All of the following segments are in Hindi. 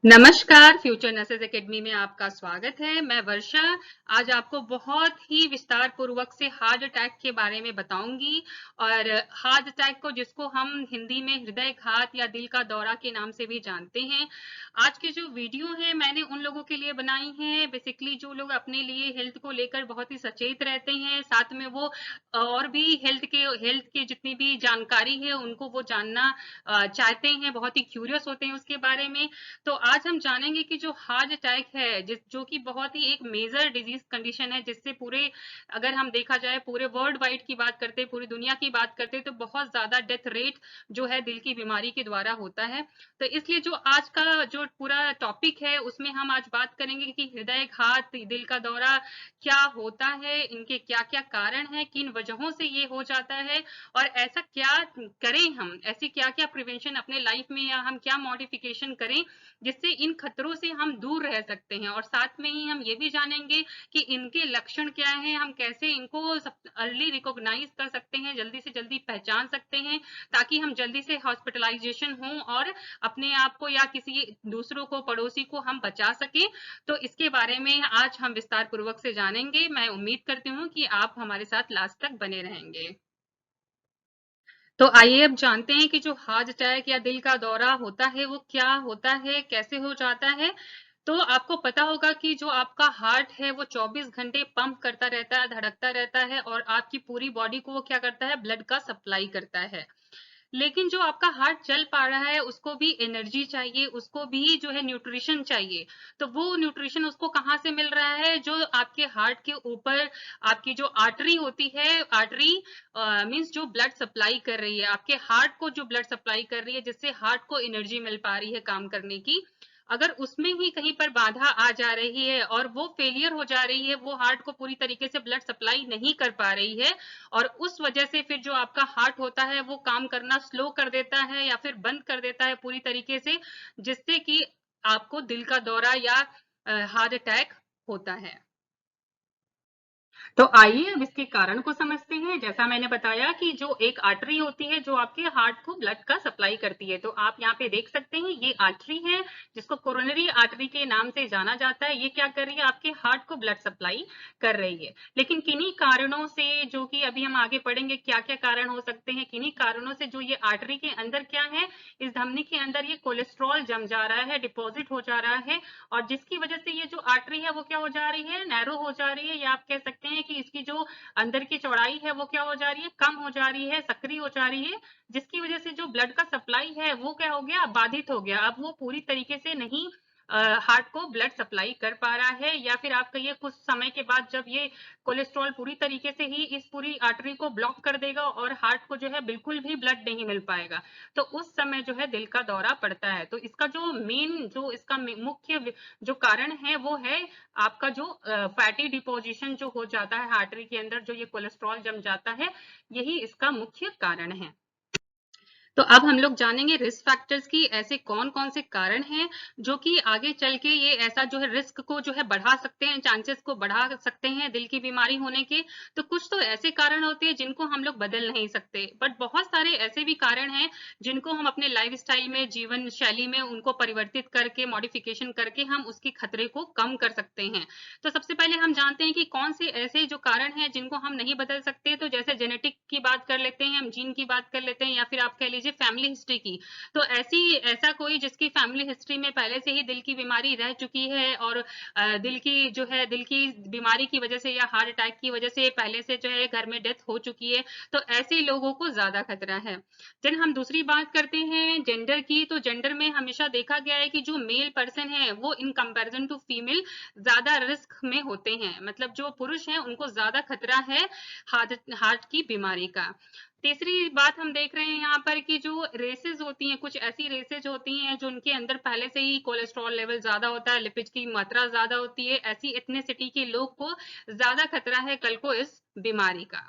नमस्कार, फ्यूचर नर्सेज एकेडमी में आपका स्वागत है। मैं वर्षा आज आपको बहुत ही विस्तार पूर्वक से हार्ट अटैक के बारे में बताऊंगी और हार्ट अटैक को जिसको हम हिंदी में हृदय घात या दिल का दौरा के नाम से भी जानते हैं। आज की जो वीडियो है मैंने उन लोगों के लिए बनाई है बेसिकली जो लोग अपने लिए हेल्थ को लेकर बहुत ही सचेत रहते हैं, साथ में वो और भी हेल्थ के जितनी भी जानकारी है उनको वो जानना चाहते हैं, बहुत ही क्यूरियस होते हैं उसके बारे में। तो आज हम जानेंगे कि जो हार्ट अटैक है जो कि बहुत ही एक मेजर डिजीज कंडीशन है, जिससे पूरे अगर हम देखा जाए पूरे वर्ल्ड वाइड की बात करते हैं, पूरी दुनिया की बात करते हैं, तो बहुत ज्यादा डेथ रेट जो है दिल की बीमारी के द्वारा होता है। तो इसलिए जो आज का जो पूरा टॉपिक है उसमें हम आज बात करेंगे कि हृदय घात, दिल का दौरा क्या होता है, इनके क्या क्या कारण है, किन वजहों से ये हो जाता है और ऐसा क्या करें, हम ऐसी क्या क्या प्रिवेंशन अपने लाइफ में या हम क्या मॉडिफिकेशन करें जिससे इन खतरों से हम दूर रह सकते हैं। और साथ में ही हम ये भी जानेंगे कि इनके लक्षण क्या हैं, हम कैसे इनको अर्ली रिकॉग्नाइज कर सकते हैं, जल्दी से जल्दी पहचान सकते हैं, ताकि हम जल्दी से हॉस्पिटलाइजेशन हो और अपने आप को या किसी दूसरों को, पड़ोसी को हम बचा सके। तो इसके बारे में आज हम विस्तार पूर्वक से जानेंगे। मैं उम्मीद करती हूँ कि आप हमारे साथ लास्ट तक बने रहेंगे। तो आइए अब जानते हैं कि जो हार्ट अटैक या दिल का दौरा होता है वो क्या होता है, कैसे हो जाता है। तो आपको पता होगा कि जो आपका हार्ट है वो 24 घंटे पंप करता रहता है, धड़कता रहता है और आपकी पूरी बॉडी को वो क्या करता है, ब्लड का सप्लाई करता है। लेकिन जो आपका हार्ट चल पा रहा है उसको भी एनर्जी चाहिए, उसको भी जो है न्यूट्रिशन चाहिए। तो वो न्यूट्रिशन उसको कहाँ से मिल रहा है, जो आपके हार्ट के ऊपर आपकी जो आर्टरी होती है, आर्टरी मींस जो ब्लड सप्लाई कर रही है, आपके हार्ट को जो ब्लड सप्लाई कर रही है, जिससे हार्ट को एनर्जी मिल पा रही है काम करने की। अगर उसमें ही कहीं पर बाधा आ जा रही है और वो फेलियर हो जा रही है, वो हार्ट को पूरी तरीके से ब्लड सप्लाई नहीं कर पा रही है और उस वजह से फिर जो आपका हार्ट होता है वो काम करना स्लो कर देता है या फिर बंद कर देता है पूरी तरीके से, जिससे कि आपको दिल का दौरा या हार्ट अटैक होता है। तो आइए अब इसके कारण को समझते हैं। जैसा मैंने बताया कि जो एक आर्टरी होती है जो आपके हार्ट को ब्लड का सप्लाई करती है, तो आप यहाँ पे देख सकते हैं ये आर्टरी है जिसको कोरोनरी आर्टरी के नाम से जाना जाता है। ये क्या कर रही है, आपके हार्ट को ब्लड सप्लाई कर रही है। लेकिन किन्हीं कारणों से, जो कि अभी हम आगे पढ़ेंगे क्या क्या कारण हो सकते हैं, किन्हीं कारणों से जो ये आर्टरी के अंदर क्या है, इस धमनी के अंदर ये कोलेस्ट्रॉल जम जा रहा है, डिपॉजिट हो जा रहा है और जिसकी वजह से ये जो आर्टरी है वो क्या हो जा रही है, नैरो हो जा रही है, या आप कह सकते हैं कि इसकी जो अंदर की चौड़ाई है वो क्या हो जा रही है, कम हो जा रही है, सक्रिय हो जा रही है, जिसकी वजह से जो ब्लड का सप्लाई है वो क्या हो गया, बाधित हो गया। अब वो पूरी तरीके से नहीं हार्ट को ब्लड सप्लाई कर पा रहा है, या फिर आप कहिए कुछ समय के बाद जब ये कोलेस्ट्रॉल पूरी तरीके से ही इस पूरी आर्टरी को ब्लॉक कर देगा और हार्ट को जो है बिल्कुल भी ब्लड नहीं मिल पाएगा, तो उस समय जो है दिल का दौरा पड़ता है। तो इसका जो मेन, जो इसका मुख्य जो कारण है वो है आपका जो फैटी डिपोजिशन जो हो जाता है आर्टरी के अंदर, जो ये कोलेस्ट्रॉल जम जाता है, यही इसका मुख्य कारण है। तो अब हम लोग जानेंगे रिस्क फैक्टर्स की, ऐसे कौन कौन से कारण हैं जो कि आगे चल के ये ऐसा जो है रिस्क को जो है बढ़ा सकते हैं, चांसेस को बढ़ा सकते हैं दिल की बीमारी होने के। तो कुछ तो ऐसे कारण होते हैं जिनको हम लोग बदल नहीं सकते, बट बहुत सारे ऐसे भी कारण हैं जिनको हम अपने लाइफस्टाइल में, जीवन शैली में उनको परिवर्तित करके, मॉडिफिकेशन करके हम उसके खतरे को कम कर सकते हैं। तो सबसे पहले हम जानते हैं कि कौन से ऐसे जो कारण हैं जिनको हम नहीं बदल सकते। तो जैसे जेनेटिक की बात कर लेते हैं, हम जीन की बात कर लेते हैं, या फिर आप कह लीजिए फैमिली हिस्ट्री की। तो ऐसा कोई जिसकी फैमिली हिस्ट्री में पहले से ही दिल की बीमारी रह चुकी है और दिल की बीमारी की वजह से या हार्ट अटैक की वजह से पहले से जो है घर में डेथ हो चुकी है, तो ऐसे लोगों को ज्यादा खतरा है। देन हम दूसरी बात करते हैं जेंडर की। तो जेंडर में हमेशा देखा गया है कि जो मेल पर्सन है वो इन कंपैरिजन टू फीमेल ज्यादा रिस्क में होते हैं, मतलब जो पुरुष हैं उनको ज्यादा खतरा है हार्ट हार्ट की बीमारी का। तीसरी बात हम देख रहे हैं यहाँ पर कि जो रेसेस होती हैं, कुछ ऐसी रेसेस होती हैं जो उनके अंदर पहले से ही कोलेस्ट्रॉल लेवल ज्यादा होता है, लिपिड की मात्रा ज्यादा होती है, ऐसी एथनिसिटी के लोग को ज्यादा खतरा है कल को इस बीमारी का।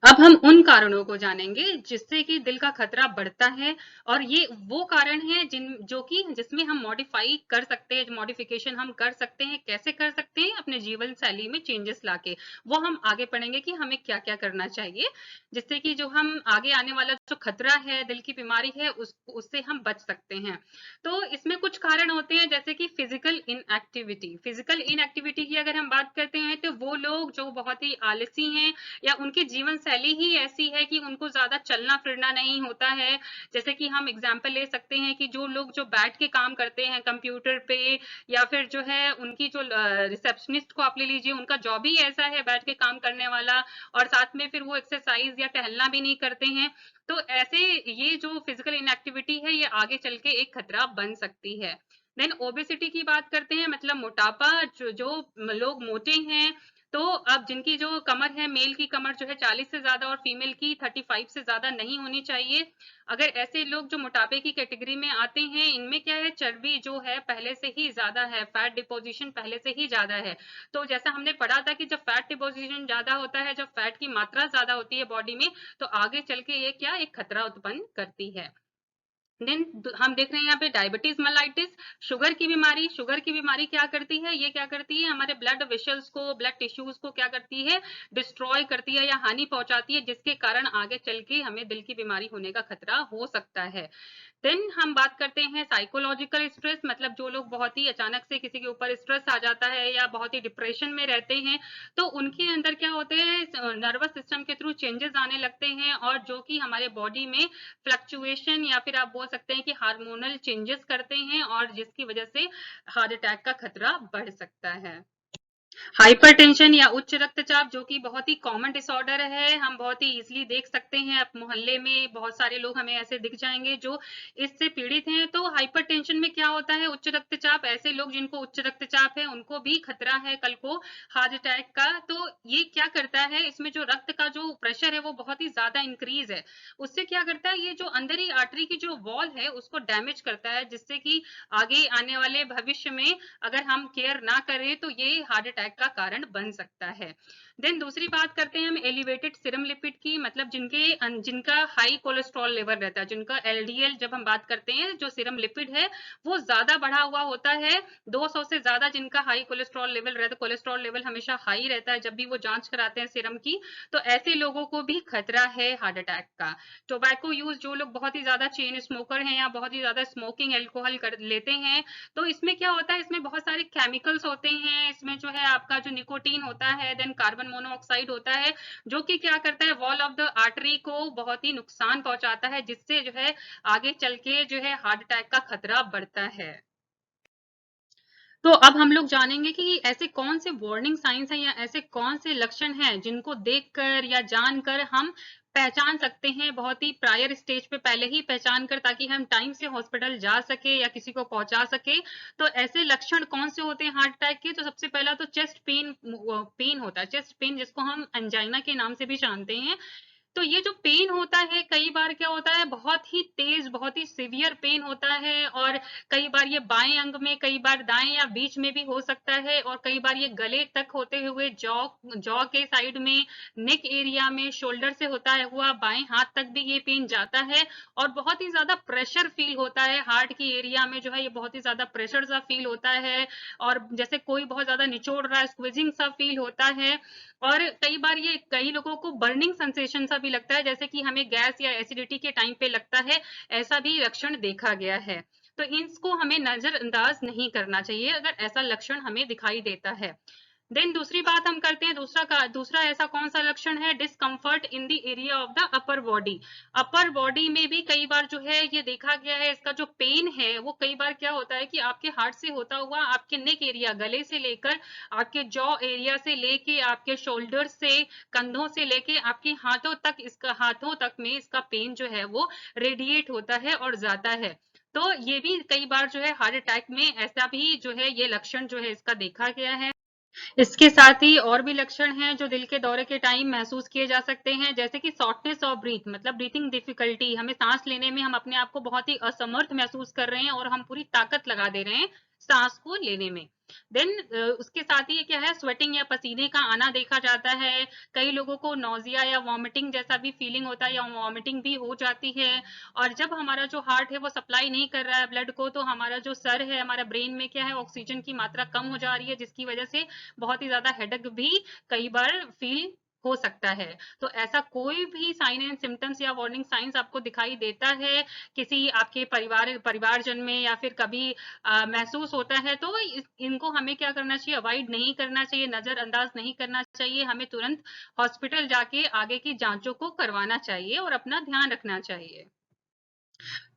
अब हम उन कारणों को जानेंगे जिससे कि दिल का खतरा बढ़ता है, और ये वो कारण है जिसमें हम मॉडिफाई कर सकते हैं, मॉडिफिकेशन हम कर सकते हैं। कैसे कर सकते हैं? अपने जीवन शैली में चेंजेस लाके। वो हम आगे पढ़ेंगे कि हमें क्या क्या करना चाहिए, जिससे कि जो हम आगे आने वाला जो खतरा है, दिल की बीमारी है, उससे हम बच सकते हैं। तो इसमें कुछ कारण होते हैं, जैसे कि फिजिकल इनएक्टिविटी। फिजिकल इनएक्टिविटी की अगर हम बात करते हैं, तो वो लोग जो बहुत ही आलसी हैं, या उनकी जीवन शैली ही ऐसी है कि उनको ज्यादा चलना फिरना नहीं होता है। जैसे कि हम एग्जाम्पल ले सकते हैं कि जो लोग जो बैठ के काम करते हैं कंप्यूटर पे, या फिर जो है उनकी जो रिसेप्शनिस्ट को आप ले लीजिए, उनका जॉब ही ऐसा है बैठ के काम करने वाला, और साथ में फिर वो एक्सरसाइज या टहलना भी नहीं करते हैं। तो ऐसे ये जो फिजिकल इनएक्टिविटी है, ये आगे चल के एक खतरा बन सकती है। देन ओबेसिटी की बात करते हैं, मतलब मोटापा। जो लोग मोटे हैं, तो अब जिनकी जो कमर है, मेल की कमर जो है 40 से ज्यादा, और फीमेल की 35 से ज्यादा नहीं होनी चाहिए। अगर ऐसे लोग जो मोटापे की कैटेगरी में आते हैं, इनमें क्या है, चर्बी जो है पहले से ही ज्यादा है, फैट डिपोजिशन पहले से ही ज्यादा है। तो जैसा हमने पढ़ा था कि जब फैट डिपोजिशन ज्यादा होता है, जब फैट की मात्रा ज्यादा होती है बॉडी में, तो आगे चल के ये क्या, एक खतरा उत्पन्न करती है। देन हम देख रहे हैं यहाँ पे डायबिटीज मेलाइटिस, शुगर की बीमारी। शुगर की बीमारी क्या करती है? ये क्या करती है, हमारे ब्लड वेसल्स को, ब्लड टिश्यूज को क्या करती है, डिस्ट्रॉय करती है या हानि पहुंचाती है, जिसके कारण आगे चल के हमें दिल की बीमारी होने का खतरा हो सकता है। देन हम बात करते हैं साइकोलॉजिकल स्ट्रेस, मतलब जो लोग बहुत ही अचानक से किसी के ऊपर स्ट्रेस आ जाता है या बहुत ही डिप्रेशन में रहते हैं, तो उनके अंदर क्या होते हैं, नर्वस सिस्टम के थ्रू चेंजेस आने लगते हैं, और जो कि हमारे बॉडी में फ्लक्चुएशन, या फिर आप बोल सकते हैं कि हार्मोनल चेंजेस करते हैं, और जिसकी वजह से हार्ट अटैक का खतरा बढ़ सकता है। हाइपरटेंशन या उच्च रक्तचाप, जो कि बहुत ही कॉमन डिसऑर्डर है, हम बहुत ही इजीली देख सकते हैं। अब मोहल्ले में बहुत सारे लोग हमें ऐसे दिख जाएंगे जो इससे पीड़ित हैं। तो हाइपरटेंशन में क्या होता है, उच्च रक्तचाप, ऐसे लोग जिनको उच्च रक्तचाप है उनको भी खतरा है कल को हार्ट अटैक का। तो ये क्या करता है, इसमें जो रक्त का जो प्रेशर है वो बहुत ही ज्यादा इंक्रीज है। उससे क्या करता है, ये जो अंदर ही आर्टरी की जो वॉल है उसको डैमेज करता है, जिससे कि आगे आने वाले भविष्य में अगर हम केयर ना करें तो ये हार्ट अटैक का कारण बन सकता है। देन दूसरी बात करते हैं हम एलिवेटेड सीरम लिपिड की, मतलब जिनका हाई कोलेस्ट्रॉल लेवल रहता है, जिनका एलडीएल जब हम बात करते हैं, जो सीरम लिपिड है वो ज्यादा बढ़ा हुआ होता है। 200 से ज्यादा जिनका हाई कोलेस्ट्रॉल लेवल रहता है, कोलेस्ट्रॉल लेवल हमेशा हाई रहता है जब भी वो जांच कराते हैं सीरम की, तो ऐसे लोगों को भी खतरा है हार्ट अटैक का। टोबैको यूज, जो लोग बहुत ही ज्यादा चेन स्मोकर हैं या बहुत ही ज्यादा स्मोकिंग एल्कोहल कर लेते हैं, तो इसमें क्या होता है, इसमें बहुत सारे केमिकल्स होते हैं। इसमें जो है आपका जो निकोटीन होता है, देन कार्बन मोनोऑक्साइड होता है, जो कि क्या करता है, वॉल ऑफ द आर्टरी को बहुत ही नुकसान पहुंचाता है, जिससे जो है आगे चल के जो है हार्ट अटैक का खतरा बढ़ता है। तो अब हम लोग जानेंगे कि ऐसे कौन से वार्निंग साइंस हैं, या ऐसे कौन से लक्षण हैं जिनको देखकर या जानकर हम पहचान सकते हैं, बहुत ही प्रायर स्टेज पे पहले ही पहचान कर, ताकि हम टाइम से हॉस्पिटल जा सके या किसी को पहुंचा सके। तो ऐसे लक्षण कौन से होते हैं हार्ट अटैक के? तो सबसे पहला तो चेस्ट पेन पेन होता है, चेस्ट पेन जिसको हम एंजाइना के नाम से भी जानते हैं। तो ये जो पेन होता है, कई बार क्या होता है, बहुत ही तेज, बहुत ही सीवियर पेन होता है, और कई बार ये बाएं अंग में, कई बार दाएं या बीच में भी हो सकता है, और कई बार ये गले तक होते हुए जॉ जॉ के साइड में, नेक एरिया में, शोल्डर से होता है हुआ बाएं हाथ तक भी ये पेन जाता है। और बहुत ही ज्यादा प्रेशर फील होता है हार्ट की एरिया में, जो है ये बहुत ही ज्यादा प्रेशर सा फील होता है, और जैसे कोई बहुत ज्यादा निचोड़ रहा है, स्क्विजिंग सा फील होता है। और कई बार ये कई लोगों को बर्निंग सेंसेशन सा भी लगता है, जैसे कि हमें गैस या एसिडिटी के टाइम पे लगता है, ऐसा भी लक्षण देखा गया है। तो इसको हमें नजरअंदाज नहीं करना चाहिए अगर ऐसा लक्षण हमें दिखाई देता है। देन दूसरी बात हम करते हैं, दूसरा ऐसा कौन सा लक्षण है, discomfort in the area of the upper body. Upper body में भी कई बार जो है ये देखा गया है, इसका जो पेन है वो कई बार क्या होता है कि आपके हार्ट से होता हुआ आपके नेक एरिया, गले से लेकर आपके जॉ एरिया से लेके आपके शोल्डर से, कंधों से लेके आपके हाथों तक में इसका पेन जो है वो रेडिएट होता है और जाता है। तो ये भी कई बार जो है हार्ट अटैक में ऐसा भी जो है ये लक्षण जो है इसका देखा गया है। इसके साथ ही और भी लक्षण हैं जो दिल के दौरे के टाइम महसूस किए जा सकते हैं, जैसे कि शॉर्टनेस ऑफ ब्रीथ, मतलब ब्रीथिंग डिफिकल्टी, हमें सांस लेने में हम अपने आप को बहुत ही असमर्थ महसूस कर रहे हैं और हम पूरी ताकत लगा दे रहे हैं सांस को लेने में। देन उसके साथ ही क्या है, स्वेटिंग या पसीने का आना देखा जाता है। कई लोगों को नोजिया या वॉमिटिंग जैसा भी फीलिंग होता है या वॉमिटिंग भी हो जाती है। और जब हमारा जो हार्ट है वो सप्लाई नहीं कर रहा है ब्लड को, तो हमारा जो सर है, हमारा ब्रेन में क्या है, ऑक्सीजन की मात्रा कम हो जा रही है, जिसकी वजह से बहुत ही ज्यादा हेडेक भी कई बार फील हो सकता है। तो ऐसा कोई भी साइन एंड सिम्टम्स या वार्निंग साइंस आपको दिखाई देता है किसी आपके परिवारजन में, या फिर कभी महसूस होता है, तो इनको हमें क्या करना चाहिए, अवॉइड नहीं करना चाहिए, नजरअंदाज नहीं करना चाहिए। हमें तुरंत हॉस्पिटल जाके आगे की जांचों को करवाना चाहिए और अपना ध्यान रखना चाहिए।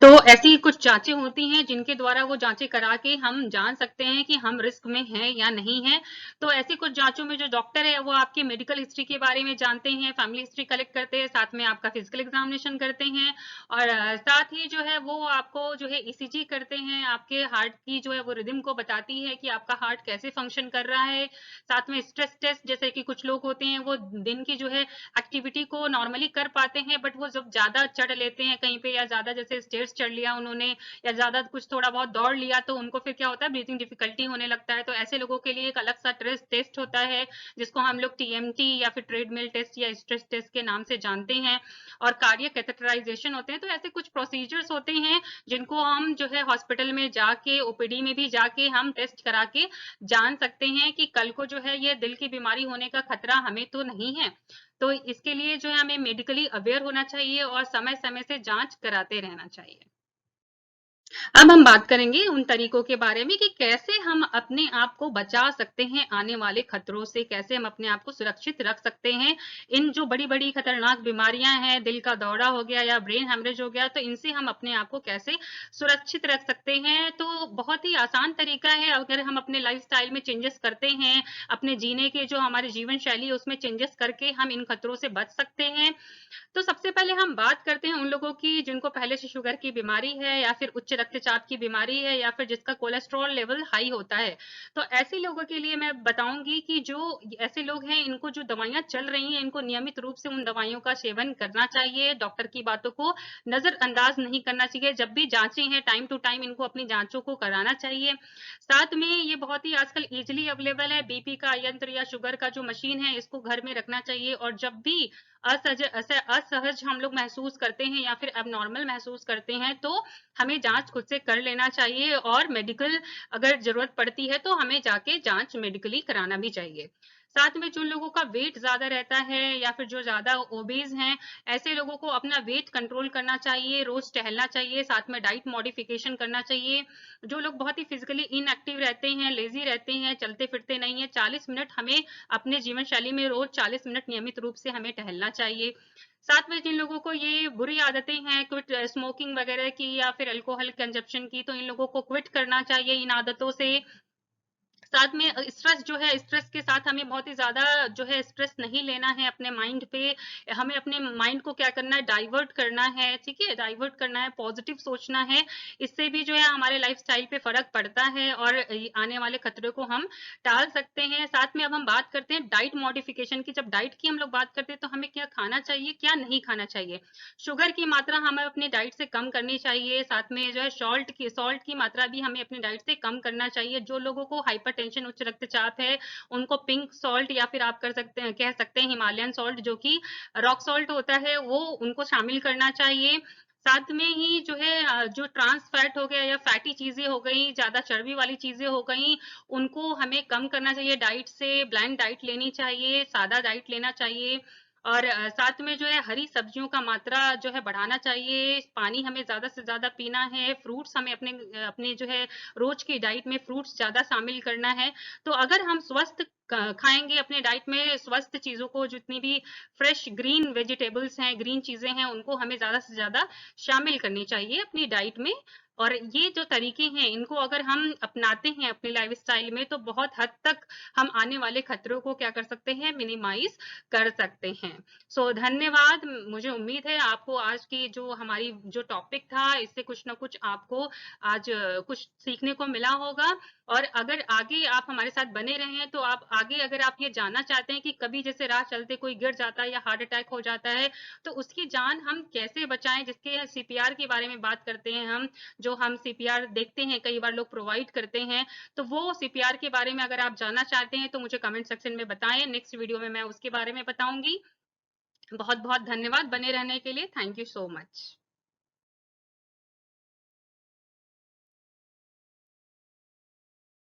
तो ऐसी कुछ जांचें होती हैं जिनके द्वारा वो जांचें करा के हम जान सकते हैं कि हम रिस्क में हैं या नहीं हैं। तो ऐसी कुछ जांचों में जो डॉक्टर है वो आपकी मेडिकल हिस्ट्री के बारे में जानते हैं, फैमिली हिस्ट्री कलेक्ट करते हैं, साथ में आपका फिजिकल एग्जामिनेशन करते हैं, और साथ ही जो है वो आपको जो है ईसीजी करते हैं, आपके हार्ट की जो है वो रिदम को बताती है कि आपका हार्ट कैसे फंक्शन कर रहा है। साथ में स्ट्रेस टेस्ट, जैसे कि कुछ लोग होते हैं वो दिन की जो है एक्टिविटी को नॉर्मली कर पाते हैं, बट वो जब ज्यादा चढ़ लेते हैं कहीं पे, या ज्यादा जैसे स्टेयर्स चढ़ लिया उन्होंने, या ज्यादा कुछ थोड़ा बहुत दौड़ लिया, तो उनको फिर क्या होता है, ब्रीथिंग डिफिकल्टी होने लगता है। तो ऐसे लोगों के लिए एक अलग सा टेस्ट होता है जिसको हम लोग टीएमटी या फिर ट्रेडमिल टेस्ट या स्ट्रेस टेस्ट के नाम से जानते हैं। और कार्डियक कैथेटराइजेशन होते हैं। तो ऐसे कुछ प्रोसीजर्स होते हैं जिनको हम जो है हॉस्पिटल में जाके, ओपीडी में भी जाके हम टेस्ट करा के जान सकते हैं कि कल को जो है ये दिल की बीमारी होने का खतरा हमें तो नहीं है। तो इसके लिए जो है हमें मेडिकली अवेयर होना चाहिए और समय समय से जांच कराते रहना चाहिए। अब हम बात करेंगे उन तरीकों के बारे में कि कैसे हम अपने आप को बचा सकते हैं आने वाले खतरों से, कैसे हम अपने आप को सुरक्षित रख सकते हैं। इन जो बड़ी-बड़ी खतरनाक बीमारियां हैं, दिल का दौरा हो गया या ब्रेन हेमरेज हो गया, तो इनसे हम अपने आप को कैसे सुरक्षित रख सकते हैं। तो बहुत ही आसान तरीका है, अगर हम अपने लाइफस्टाइल में चेंजेस करते हैं, अपने जीने के जो हमारे जीवन शैली है उसमें चेंजेस करके हम इन खतरों से बच सकते हैं। तो सबसे पहले हम बात करते हैं उन लोगों की जिनको पहले से शुगर की बीमारी है, या फिर उच्च रक्तचाप की बीमारी है, या फिर जिसका कोलेस्ट्रॉल लेवल हाई होता है। तो ऐसे लोगों के लिए मैं बताऊंगी कि जो ऐसे लोग हैं, इनको जो दवाइयां चल रही हैं, इनको नियमित रूप से उन दवाइयों का सेवन करना चाहिए। डॉक्टर की बातों को नजरअंदाज नहीं करना चाहिए। जब भी जांचें हैं, टाइम टू टाइम इनको अपनी जांचों को कराना चाहिए। साथ में ये बहुत ही आजकल इजिली अवेलेबल है, बीपी का यंत्र या शुगर का जो मशीन है, इसको घर में रखना चाहिए। और जब भी असहज हम लोग महसूस करते हैं या फिर एबनॉर्मल महसूस करते हैं, तो हमें जांच खुद से कर लेना चाहिए, और मेडिकल अगर जरूरत पड़ती है तो हमें जाके जांच मेडिकली कराना भी चाहिए। साथ में जो लोगों का वेट ज्यादा रहता है या फिर जो ज्यादा ओबेज हैं, ऐसे लोगों को अपना वेट कंट्रोल करना चाहिए, रोज टहलना चाहिए, साथ में डाइट मॉडिफिकेशन करना चाहिए। जो लोग बहुत ही फिजिकली इनएक्टिव रहते हैं, लेजी रहते हैं, चलते फिरते नहीं है, 40 मिनट हमें अपने जीवन शैली में रोज 40 मिनट नियमित रूप से हमें टहलना चाहिए। साथ में जिन लोगों को ये बुरी आदतें हैं, क्विट स्मोकिंग वगैरह की या फिर अल्कोहल कंजप्शन की, तो इन लोगों को क्विट करना चाहिए इन आदतों से। साथ में स्ट्रेस जो है, स्ट्रेस के साथ हमें बहुत ही ज्यादा जो है स्ट्रेस नहीं लेना है अपने माइंड पे। हमें अपने माइंड को क्या करना है, डाइवर्ट करना है, ठीक है, डाइवर्ट करना है, पॉजिटिव सोचना है। इससे भी जो है हमारे लाइफस्टाइल पे फर्क पड़ता है और आने वाले खतरे को हम टाल सकते हैं। साथ में अब हम बात करते हैं डाइट मॉडिफिकेशन की। जब डाइट की हम लोग बात करते हैं तो हमें क्या खाना चाहिए, क्या नहीं खाना चाहिए। शुगर की मात्रा हमें अपनी डाइट से कम करनी चाहिए। साथ में जो है सॉल्ट की मात्रा भी हमें अपनी डाइट से कम करना चाहिए। जो लोगों को हाइपरटेंशन, उच्च रक्तचाप है, उनको पिंक सॉल्ट या फिर आप कर सकते हैं, कह सकते हैं हिमालयन सॉल्ट, जो कि रॉक सॉल्ट होता है, वो उनको शामिल करना चाहिए। साथ में ही जो है जो ट्रांस फैट हो गया या फैटी चीजें हो गई, ज्यादा चर्बी वाली चीजें हो गई, उनको हमें कम करना चाहिए डाइट से। ब्लैंड डाइट लेनी चाहिए, सादा डाइट लेना चाहिए। और साथ में जो है हरी सब्जियों का मात्रा जो है बढ़ाना चाहिए। पानी हमें ज्यादा से ज्यादा पीना है। फ्रूट्स हमें अपने अपने जो है रोज की डाइट में फ्रूट्स ज्यादा शामिल करना है। तो अगर हम स्वस्थ खाएंगे अपने डाइट में, स्वस्थ चीजों को, जितनी भी फ्रेश ग्रीन वेजिटेबल्स हैं, ग्रीन चीजें हैं, उनको हमें ज्यादा से ज्यादा शामिल करनी चाहिए अपनी डाइट में। और ये जो तरीके हैं, इनको अगर हम अपनाते हैं अपनी लाइफस्टाइल में, तो बहुत हद तक हम आने वाले खतरों को क्या कर सकते हैं, मिनिमाइज कर सकते हैं। सो धन्यवाद। मुझे उम्मीद है आपको आज की जो हमारी जो टॉपिक था, इससे कुछ ना कुछ आपको आज कुछ सीखने को मिला होगा। और अगर आगे आप हमारे साथ बने रहें तो आप आगे अगर आप ये जानना चाहते हैं कि कभी जैसे राह चलते कोई गिर जाता है या हार्ट अटैक हो जाता है, तो उसकी जान हम कैसे बचाएं, जिसके सीपीआर के बारे में बात करते हैं हम, जो हम सीपीआर देखते हैं कई बार लोग प्रोवाइड करते हैं। तो वो सीपीआर के बारे में अगर आप जानना चाहते हैं तो मुझे कमेंट सेक्शन में बताएं, नेक्स्ट वीडियो में मैं उसके बारे में बताऊंगी। बहुत बहुत धन्यवाद बने रहने के लिए। Thank you so much.